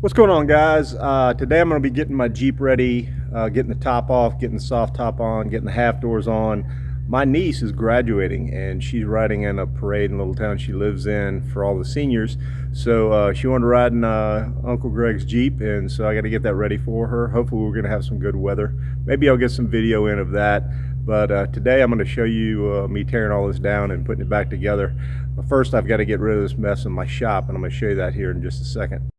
What's going on, guys? Today I'm going to be getting my Jeep ready, getting the top off, getting the soft top on, getting the half doors on. My niece is graduating and she's riding in a parade in the little town she lives in for all the seniors. So she wanted to ride in Uncle Greg's Jeep, and so I got to get that ready for her. Hopefully we're going to have some good weather. Maybe I'll get some video in of that. But today I'm going to show you me tearing all this down and putting it back together. But first I've got to get rid of this mess in my shop, and I'm going to show you that here in just a second.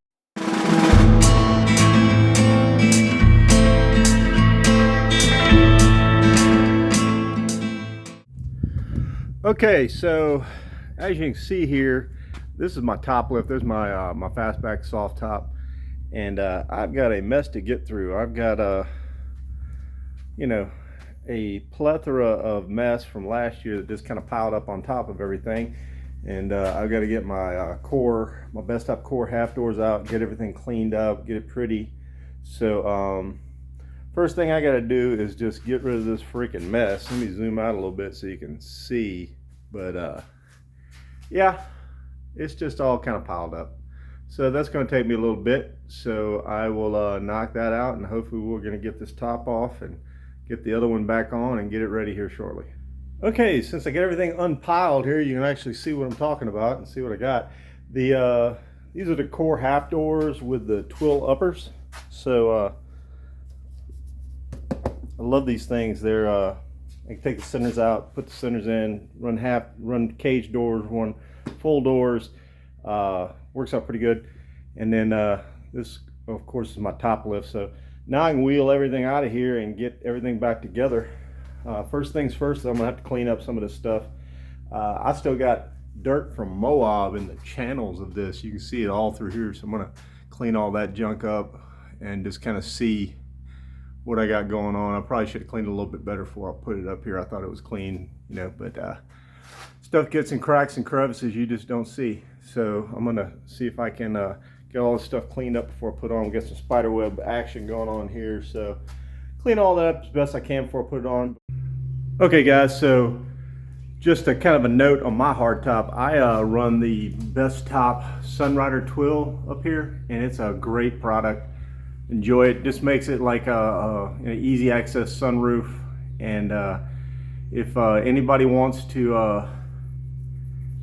Okay, so as you can see here, this is my TopLift. There's my my fastback soft top, and I've got a mess to get through. I've got a plethora of mess from last year that just kind of piled up on top of everything, and I've got to get my my Bestop Core half doors out, get everything cleaned up, get it pretty. So first thing I got to do is just get rid of this freaking mess. Let me zoom out a little bit so you can see. But yeah, it's just all kind of piled up. So that's going to take me a little bit. So I will knock that out, and hopefully we're going to get this top off and get the other one back on and get it ready here shortly. Okay, since I get everything unpiled here, you can actually see what I'm talking about and see what I got. These are the Core half doors with the twill uppers. So I love these things. They're I can take the centers out, put the centers in, run cage doors, run full doors. Works out pretty good. And then this, of course, is my top lift. So now I can wheel everything out of here and get everything back together. First things first, I'm gonna have to clean up some of this stuff. I still got dirt from Moab in the channels of this. You can see it all through here. So I'm gonna clean all that junk up and just kind of see what I got going on. I probably should have cleaned it a little bit better before I put it up here. I thought it was clean, but stuff gets in cracks and crevices you just don't see. So I'm gonna see if I can get all this stuff cleaned up before I put on, get some spider web action going on here. So clean all that up as best I can before I put it on. Okay guys, so just a kind of a note on my hardtop. I run the Bestop Sunrider twill up here, and it's a great product. Enjoy it. Just makes it like an easy access sunroof. And if anybody wants to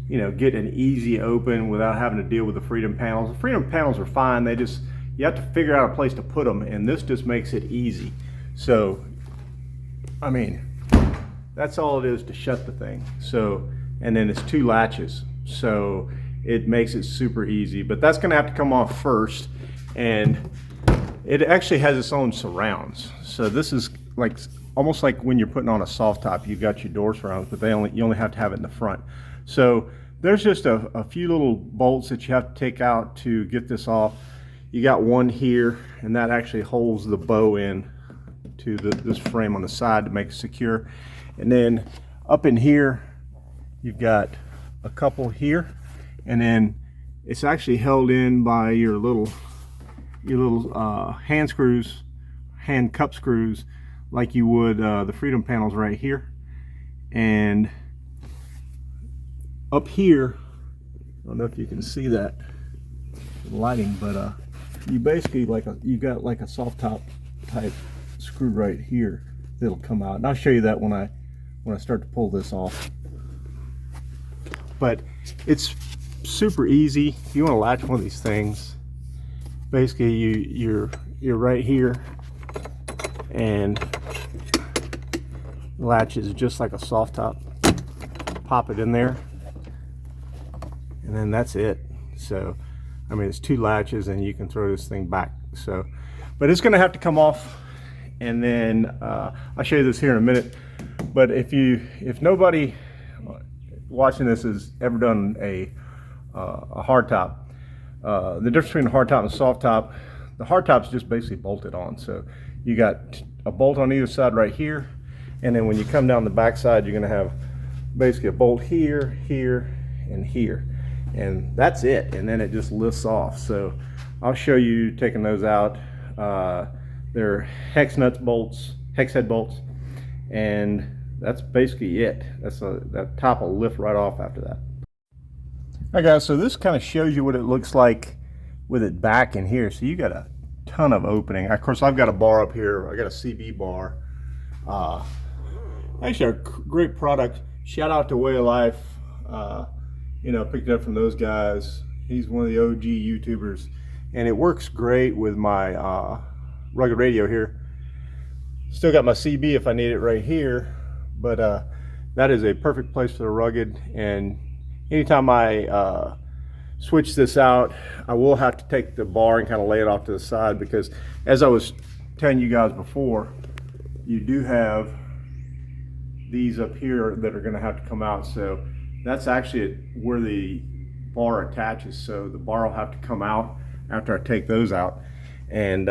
get an easy open without having to deal with the freedom panels, the freedom panels are fine. They just, you have to figure out a place to put them, and this just makes it easy. So I mean, that's all it is to shut the thing. So, and then it's 2 latches, so it makes it super easy. But that's gonna have to come off first, and it actually has its own surrounds. So this is like almost like when you're putting on a soft top, you've got your door surrounds, but you only have to have it in the front. So there's just a few little bolts that you have to take out to get this off. You got one here, and that actually holds the bow in to this frame on the side to make it secure. And then up in here, you've got a couple here, and then it's actually held in by your little hand screws, hand cup screws, like you would the freedom panels right here. And up here, I don't know if you can see that lighting, but you basically you got like a soft top type screw right here that'll come out, and I'll show you that when I start to pull this off. But it's super easy. If you want to latch one of these things, basically you're right here, and latch is just like a soft top. Pop it in there, and then that's it. So I mean, it's 2 latches, and you can throw this thing back. So, but it's going to have to come off, and then I'll show you this here in a minute. But if nobody watching this has ever done a hardtop, the difference between a hardtop and a soft top, the hardtop's just basically bolted on. So you got a bolt on either side right here, and then when you come down the back side, you're going to have basically a bolt here, here, and here, and that's it. And then it just lifts off. So I'll show you taking those out. They're hex head bolts, and that's basically it. That top will lift right off after that. All right guys, so this kind of shows you what it looks like with it back in here, so you got a ton of opening. Of course, I've got a bar up here. I got a CB bar. Actually, a great product. Shout out to Wayalife. You know, picked it up from those guys. He's one of the OG YouTubers, and it works great with my rugged radio here. Still got my CB if I need it right here, but that is a perfect place for the rugged. And anytime I switch this out, I will have to take the bar and kind of lay it off to the side, because as I was telling you guys before, you do have these up here that are going to have to come out. So that's actually where the bar attaches, so the bar will have to come out after I take those out, and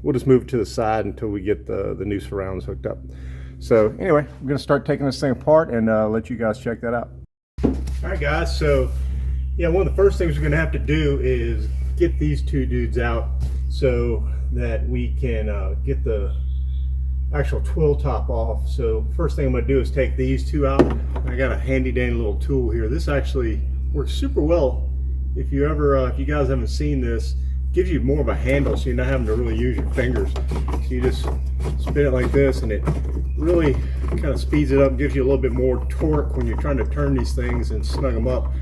we'll just move it to the side until we get the new surrounds hooked up. So anyway, I'm going to start taking this thing apart and let you guys check that out. All right guys, so yeah, one of the first things we're going to have to do is get these two dudes out so that we can get the actual twill top off. So first thing I'm going to do is take these two out. I got a handy dandy little tool here. This actually works super well. If you guys haven't seen this, it gives you more of a handle, so you're not having to really use your fingers. So you just spin it like this, and it really kind of speeds it up, gives you a little bit more torque when you're trying to turn these things and snug them up.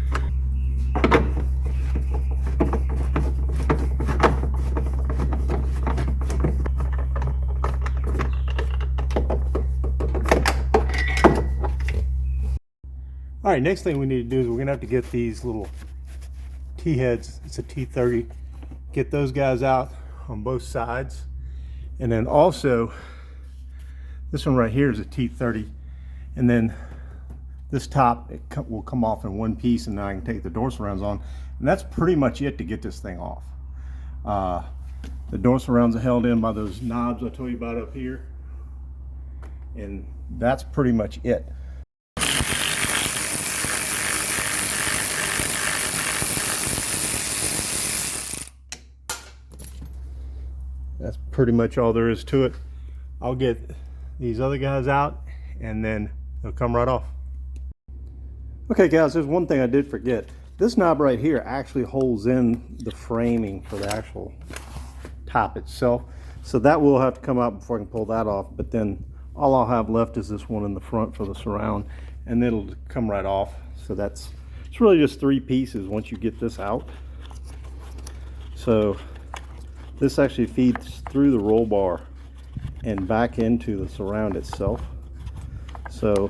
All right, next thing we need to do is we're gonna have to get these little T-heads. It's a T30. Get those guys out on both sides. And then also, this one right here is a T30. And then this top, will come off in one piece, and then I can take the door surrounds on. And that's pretty much it to get this thing off. The door surrounds are held in by those knobs I told you about up here. And that's pretty much it. That's pretty much all there is to it. I'll get these other guys out and then they'll come right off. Okay guys, there's one thing I did forget. This knob right here actually holds in the framing for the actual top itself. So that will have to come out before I can pull that off, but then all I'll have left is this one in the front for the surround, and it'll come right off. So it's really just three pieces once you get this out. So this actually feeds through the roll bar and back into the surround itself. So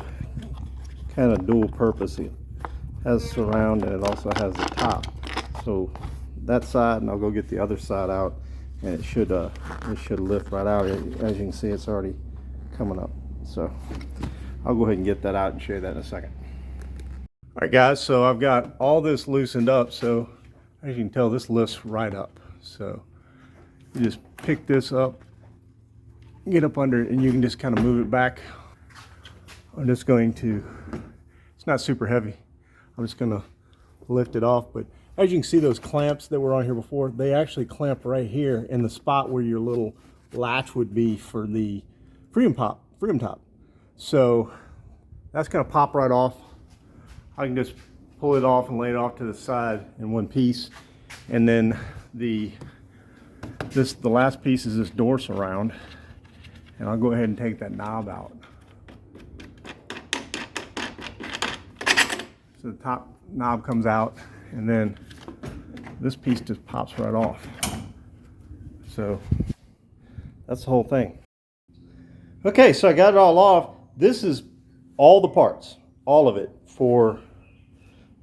kind of dual purpose. It has surround and it also has the top. So that side, and I'll go get the other side out, and it should lift right out. As you can see, it's already coming up. So I'll go ahead and get that out and show you that in a second. All right guys, so I've got all this loosened up. So as you can tell, this lifts right up. So you just pick this up, get up under it, and you can just kind of move it back. I'm just going to, it's not super heavy. I'm just going to lift it off. But as you can see, those clamps that were on here before, they actually clamp right here in the spot where your little latch would be for the freedom top. So that's going to pop right off. I can just pull it off and lay it off to the side in one piece. And then the last piece is this door surround, and I'll go ahead and take that knob out. So the top knob comes out, and then this piece just pops right off. So that's the whole thing. Okay, so I got it all off. This is all the parts, all of it, for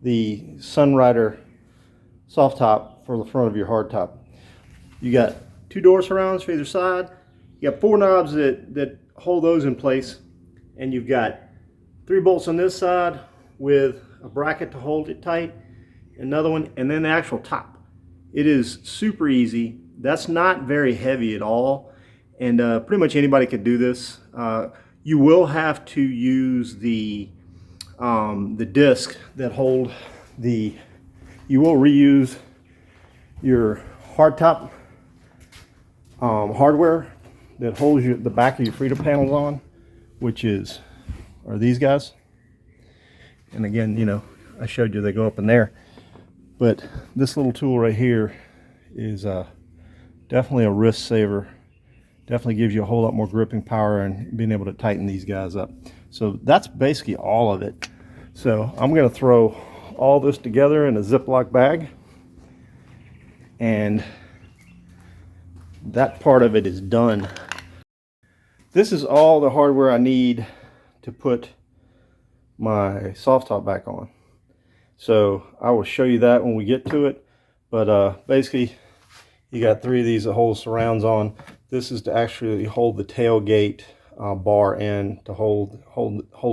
the Sunrider soft top for the front of your hardtop. You got two door surrounds for either side. You got four knobs that hold those in place. And you've got 3 bolts on this side with a bracket to hold it tight. Another one, and then the actual top. It is super easy. That's not very heavy at all. And pretty much anybody could do this. You will have to use the disc that hold the, you will reuse your hardtop hardware that holds the back of your freedom panels on, which are these guys. And again, you know, I showed you they go up in there, but this little tool right here is definitely a wrist saver. Definitely gives you a whole lot more gripping power and being able to tighten these guys up. So that's basically all of it. So I'm going to throw all this together in a Ziploc bag, and that part of it is done. This is all the hardware I need to put my soft top back on. So I will show you that when we get to it. But basically, you got 3 of these that hold surrounds on. This is to actually hold the tailgate bar in to hold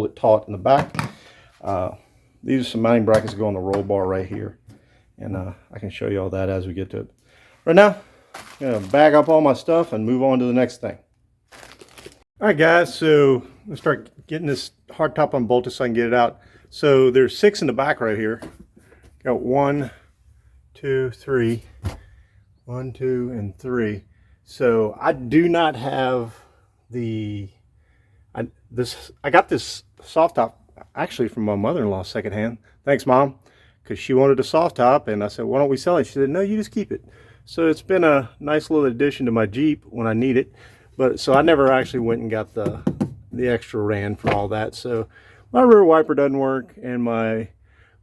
it taut in the back. These are some mounting brackets that go on the roll bar right here, and I can show you all that as we get to it. Right now, I'm gonna bag up all my stuff and move on to the next thing. All right, guys. So let's start getting this hardtop unbolted so I can get it out. So there's 6 in the back right here. Got 1, 2, 3. 1, 2, and 3. So I do not have the I got this soft top actually from my mother-in-law secondhand. Thanks, Mom, because she wanted a soft top, and I said, why don't we sell it? She said, no, you just keep it. So it's been a nice little addition to my Jeep when I need it. But so I never actually went and got the extra rand for all that. So my rear wiper doesn't work and my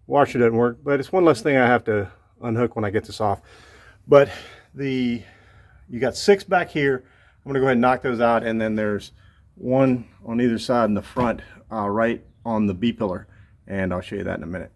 washer doesn't work, but it's one less thing I have to unhook when I get this off. But you got 6 back here. I'm gonna go ahead and knock those out, and then there's 1 on either side in the front, right on the B pillar, and I'll show you that in a minute.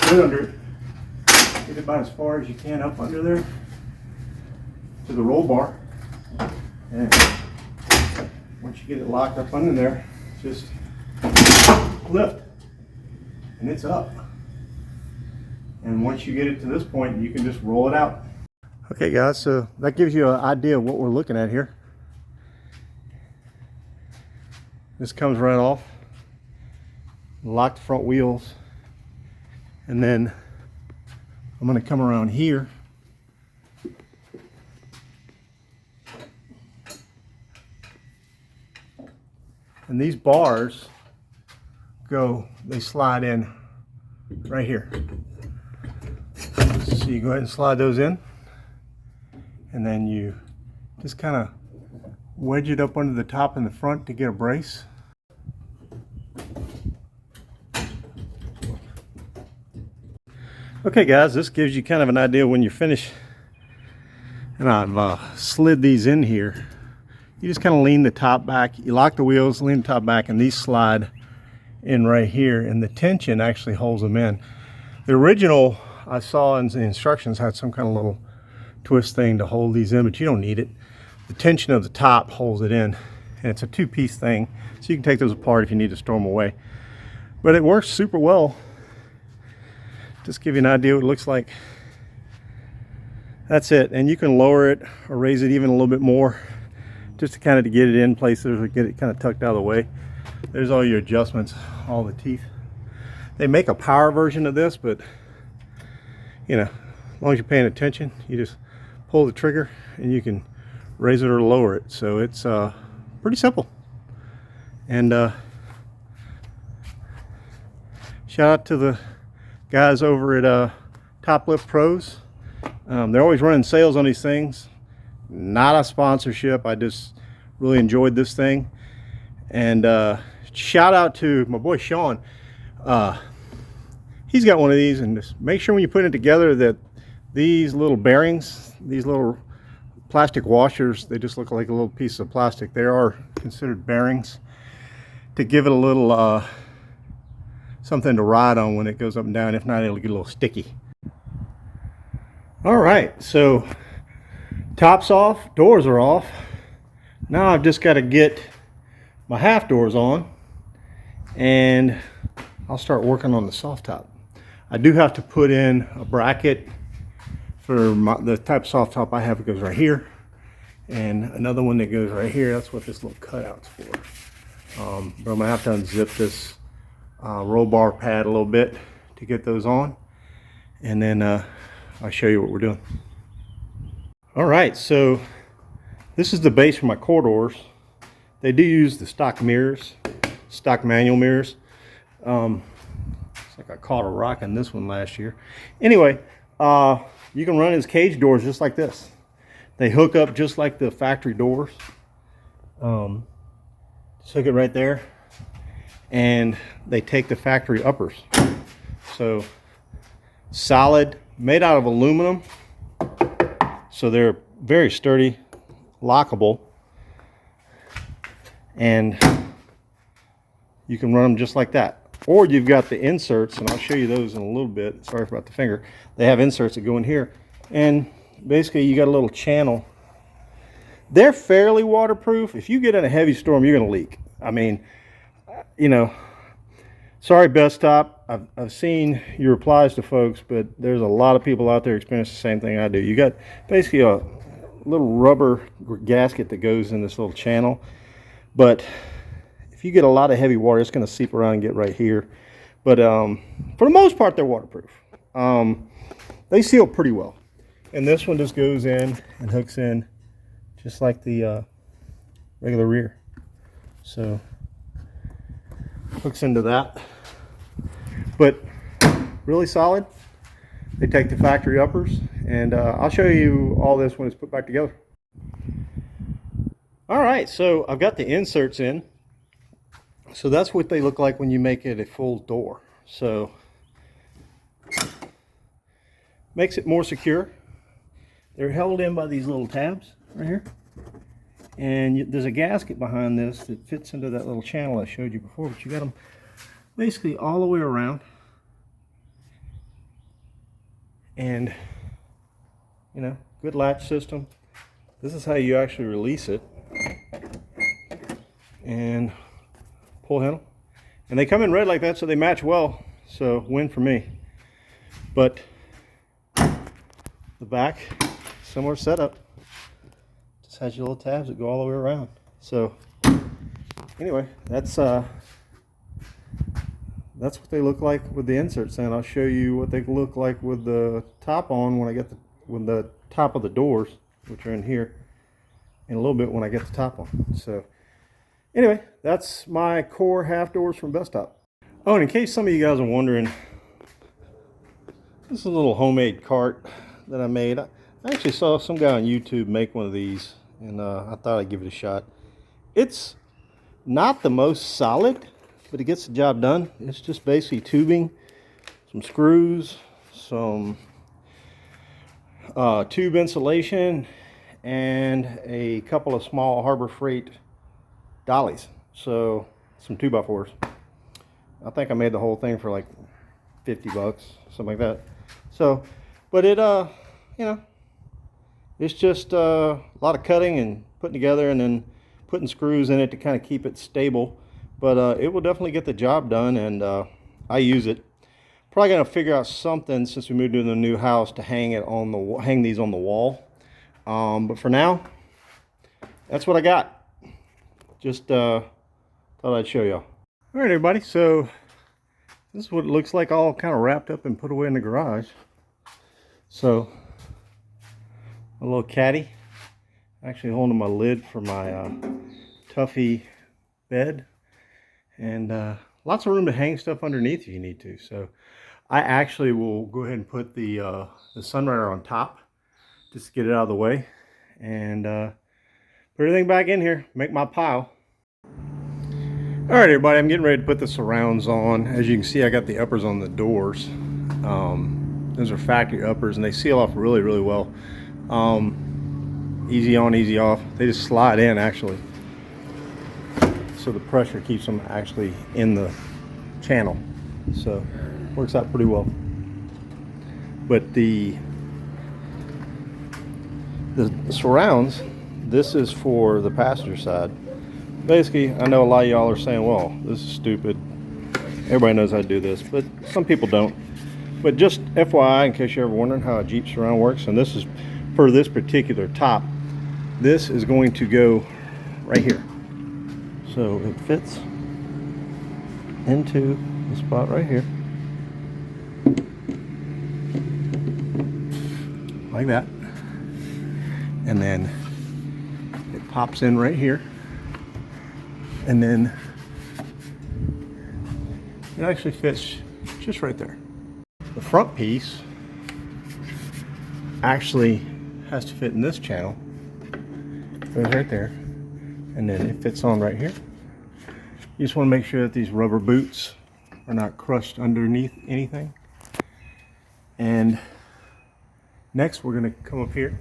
Put under it. Get about as far as you can up under there to the roll bar, and once you get it locked up under there, just lift and it's up. And once you get it to this point, you can just roll it out. Okay, guys, so that gives you an idea of what we're looking at here. This comes right off. Lock the front wheels. And then I'm going to come around here and these bars they slide in right here. So you go ahead and slide those in, and then you just kind of wedge it up under the top in the front to get a brace. Okay, guys, this gives you kind of an idea when you're finished. And I've slid these in here. You just kind of lean the top back. You lock the wheels, lean the top back, and these slide in right here. And the tension actually holds them in. The original I saw in the instructions had some kind of little twist thing to hold these in, but you don't need it. The tension of the top holds it in. And it's a 2-piece thing, so you can take those apart if you need to store them away. But it works super well. Just give you an idea what it looks like. That's it, and you can lower it or raise it even a little bit more just to kind of get it in places or get it kind of tucked out of the way. There's all your adjustments, all the teeth. They make a power version of this, but you know, as long as you're paying attention, you just pull the trigger and you can raise it or lower it. So it's pretty simple. And shout out to the guys over at TopLift Pros. They're always running sales on these things. Not a sponsorship. I just really enjoyed this thing. And shout out to my boy Sean. He's got one of these, and just make sure when you put it together that these little bearings, these little plastic washers, they just look like a little piece of plastic. They are considered bearings to give it a little something to ride on when it goes up and down. If not, it'll get a little sticky. All right, so top's off, doors are off. Now I've just got to get my half doors on, and I'll start working on the soft top. I do have to put in a bracket For the type of soft top I have, it goes right here, and another one that goes right here. That's what this little cutout's for. But I'm gonna have to unzip this roll bar pad a little bit to get those on, and then I'll show you what we're doing. All right, so this is the base for my core doors. They do use the stock mirrors, stock manual mirrors. It's like I caught a rock on this one last year. Anyway, you can run his cage doors just like this. They hook up just like the factory doors. Just hook it right there, and they take the factory uppers. So solid, made out of aluminum, so they're very sturdy, lockable, and you can run them just like that. Or you've got the inserts, and I'll show you those in a little bit. Sorry about the finger. They have inserts that go in here, and basically you got a little channel. They're fairly waterproof. If you get in a heavy storm, you're going to leak. I mean, you know, sorry Bestop. I've seen your replies to folks, but there's a lot of people out there experience the same thing I do. You got basically a little rubber gasket that goes in this little channel, but if you get a lot of heavy water, it's going to seep around and get right here. But for the most part, they're waterproof. They seal pretty well, and this one just goes in and hooks in just like the regular rear. So hooks into that, but really solid. They take the factory uppers, and I'll show you all this when it's put back together. All right, so I've got the inserts in. So that's what they look like when you make it a full door. So makes it more secure. They're held in by these little tabs right here, and there's a gasket behind this that fits into that little channel I showed you before, but you got them basically all the way around. And you know, good latch system. This is how you actually release it, and pull handle, and they come in red like that, so they match well, so win for me. But the back, similar setup, just has your little tabs that go all the way around. So anyway, that's what they look like with the inserts, and I'll show you what they look like with the top on when I get the top of the doors, which are in here, in a little bit when I get the top on. So anyway, that's my core half doors from Bestop. Oh, and in case some of you guys are wondering, this is a little homemade cart that I made. I actually saw some guy on YouTube make one of these, and I thought I'd give it a shot. It's not the most solid, but it gets the job done. It's just basically tubing, some screws, some tube insulation, and a couple of small Harbor Freight dollies. So some 2x4s. I think I made the whole thing for like 50 bucks, something like that. So, but it, you know, it's just a lot of cutting and putting together, and then putting screws in it to kind of keep it stable. But it will definitely get the job done, and I use it. Probably gonna figure out something since we moved into the new house to hang it on the hang these on the wall. But for now, that's what I got. Just thought I'd show y'all. All right, everybody. So this is what it looks like, all kind of wrapped up and put away in the garage. So a little caddy, actually holding my lid for my Tuffy bed, and lots of room to hang stuff underneath if you need to. So I actually will go ahead and put the Sunrider on top just to get it out of the way, and put everything back in here, make my pile. All right, everybody, I'm getting ready to put the surrounds on. As you can see, I got the uppers on the doors. Those are factory uppers, and they seal off really, really well. Easy on, easy off. They just slide in, actually. So the pressure keeps them actually in the channel. So works out pretty well. But the surrounds, this is for the passenger side. Basically, I know a lot of y'all are saying, well, this is stupid. Everybody knows how to do this, but some people don't. But just FYI, in case you're ever wondering how a Jeep surround works, and this is for this particular top, this is going to go right here. So it fits into the spot right here, like that, and then it pops in right here, and then it actually fits just right there. The front piece actually has to fit in this channel, goes right there, and then it fits on right here. You just want to make sure that these rubber boots are not crushed underneath anything. And next we're going to come up here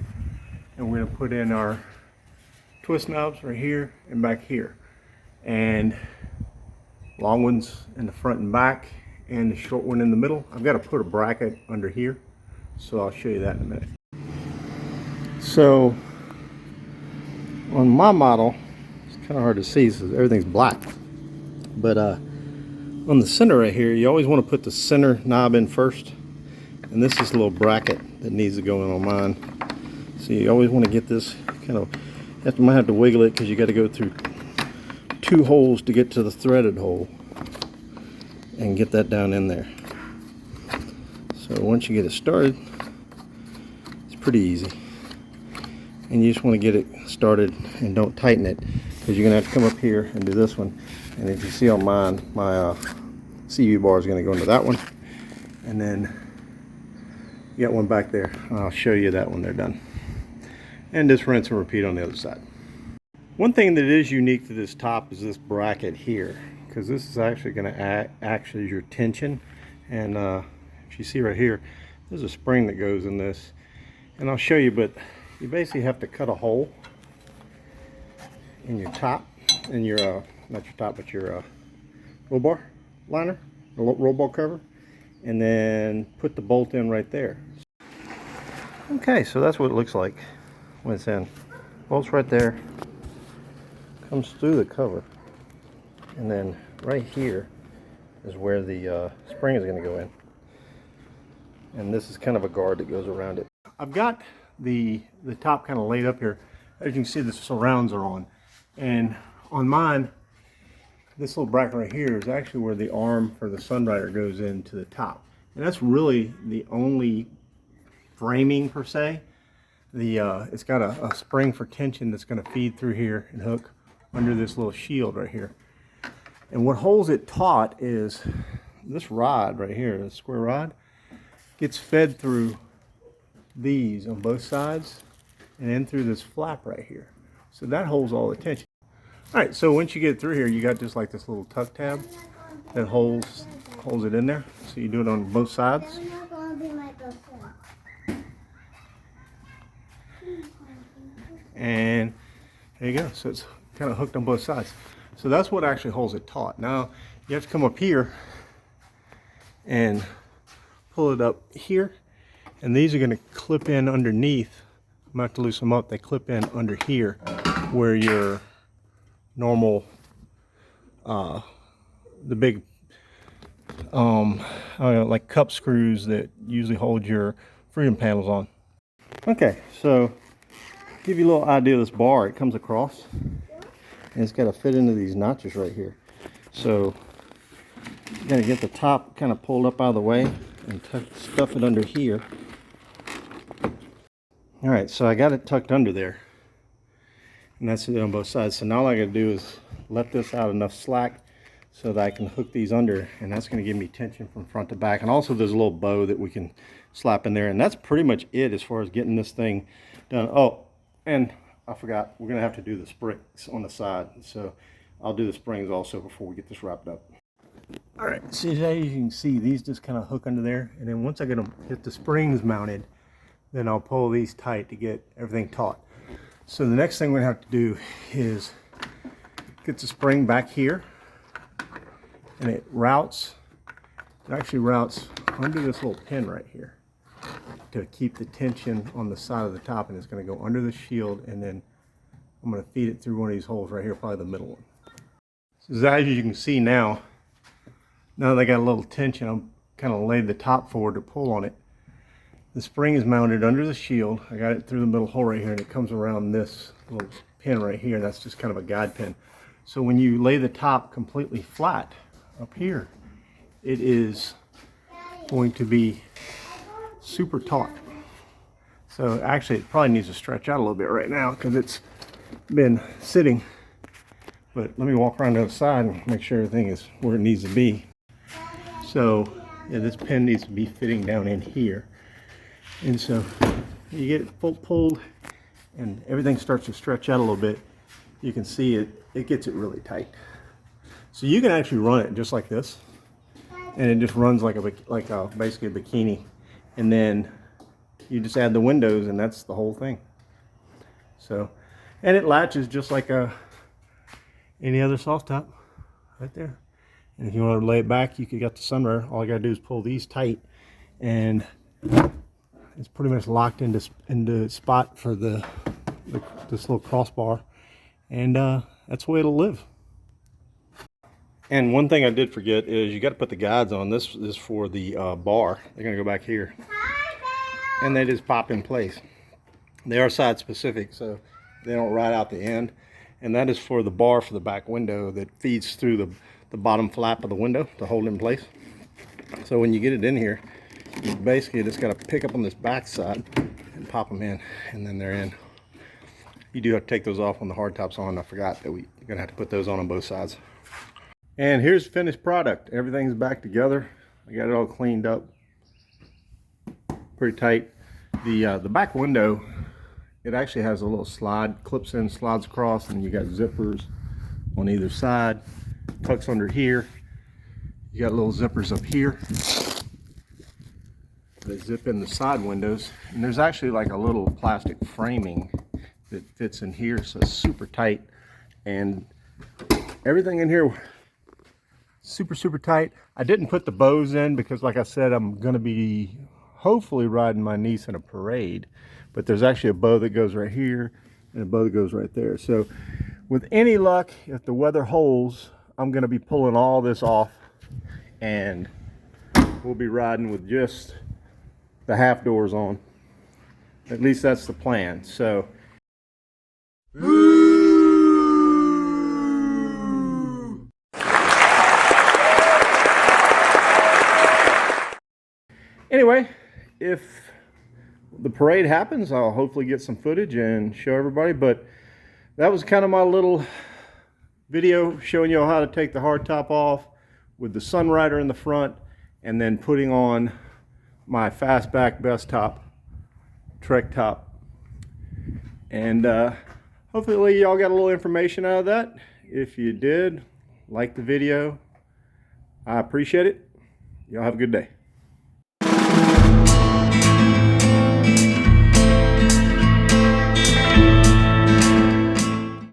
and we're going to put in our twist knobs right here and back here, and long ones in the front and back and the short one in the middle. I've got to put a bracket under here, so I'll show you that in a minute. So on my model, it's kind of hard to see because everything's black, but on the center right here, you always want to put the center knob in first, and this is a little bracket that needs to go in on mine. So you always want to get this kind of, you might have to wiggle it because you got to go through 2 holes to get to the threaded hole and get that down in there. So once you get it started, it's pretty easy, and you just want to get it started and don't tighten it, because you're gonna have to come up here and do this one. And if you see on mine, my CV bar is going to go into that one, and then you got one back there. I'll show you that when they're done, and just rinse and repeat on the other side. One thing that is unique to this top is this bracket here, because this is actually going to act as your tension. And if you see right here, there's a spring that goes in this, and I'll show you, but you basically have to cut a hole in your top, in your not your top, but your roll bar liner, the roll bar cover, and then put the bolt in right there. Okay, so that's what it looks like when it's in. Bolt's right there, comes through the cover, and then right here is where the spring is going to go in, and this is kind of a guard that goes around it. I've got the top kind of laid up here. As you can see, the surrounds are on, and on mine, this little bracket right here is actually where the arm for the Sunrider goes into the top, and that's really the only framing per se. It's got a spring for tension that's going to feed through here and hook under this little shield right here. And what holds it taut is this rod right here, this square rod, gets fed through these on both sides and in through this flap right here. So that holds all the tension. All right, so once you get through here, you got just like this little tuck tab that holds it in there. So you do it on both sides. And there you go. So it's kind of hooked on both sides. So that's what actually holds it taut. Now you have to come up here and pull it up here, and these are going to clip in underneath. I'm going to have to loosen them up. They clip in under here where your normal the big like cup screws that usually hold your freedom panels on. Okay, so give you a little idea of this bar. It comes across and it's got to fit into these notches right here. So you got to get the top kind of pulled up out of the way and stuff it under here. All right, so I got it tucked under there, and that's it on both sides. So now all I got to do is let this out enough slack so that I can hook these under, and that's going to give me tension from front to back. And also there's a little bow that we can slap in there, and that's pretty much it as far as getting this thing done. Oh, and I forgot, we're going to have to do the springs on the side, so I'll do the springs also before we get this wrapped up. All right, so as you can see, these just kind of hook under there, and then once I get the springs mounted, then I'll pull these tight to get everything taut. So the next thing we're going to have to do is get the spring back here, and it actually routes under this little pin right here to keep the tension on the side of the top, and it's going to go under the shield, and then I'm going to feed it through one of these holes right here, probably the middle one. So as you can see now that I got a little tension, kind of lay the top forward to pull on it. The spring is mounted under the shield. I got it through the middle hole right here, and it comes around this little pin right here. That's just kind of a guide pin. So when you lay the top completely flat up here, it is going to be super taut. So actually it probably needs to stretch out a little bit right now because it's been sitting. But let me walk around the other side and make sure everything is where it needs to be. So yeah, this pin needs to be fitting down in here. And so you get it full pulled and everything starts to stretch out a little bit. You can see it gets it really tight. So you can actually run it just like this. And it just runs like basically a bikini. And then you just add the windows and that's the whole thing. So, and it latches just like any other soft top right there. And if you want to lay it back, you could get the Sunrider. All you gotta do is pull these tight, and it's pretty much locked into spot for this little crossbar, and that's the way it'll live. And one thing I did forget is you got to put the guides on. This is for the bar. They're gonna go back here, and they just pop in place. They are side specific, so they don't ride out the end. And that is for the bar for the back window that feeds through the bottom flap of the window to hold it in place. So when you get it in here, you basically just got to pick up on this back side and pop them in, and then they're in. You do have to take those off when the hardtop's on. I forgot that we're gonna have to put those on both sides. And here's the finished product. Everything's back together. I got it all cleaned up, pretty tight. The back window, it actually has a little slide, clips in, slides across, and you got zippers on either side. Tucks under here. You got little zippers up here. They zip in the side windows, and there's actually like a little plastic framing that fits in here, so it's super tight, and everything in here super tight. I didn't put the bows in because, like I said, I'm gonna be hopefully riding my niece in a parade, but there's actually a bow that goes right here and a bow that goes right there. So with any luck, if the weather holds, I'm gonna be pulling all this off, and we'll be riding with just the half doors on. At least that's the plan. So anyway, if the parade happens, I'll hopefully get some footage and show everybody. But that was kind of my little video showing you how to take the hardtop off with the Sunrider in the front, and then putting on my Fastback Bestop Trek top. And hopefully y'all got a little information out of that. If you did, like the video. I appreciate it. Y'all have a good day.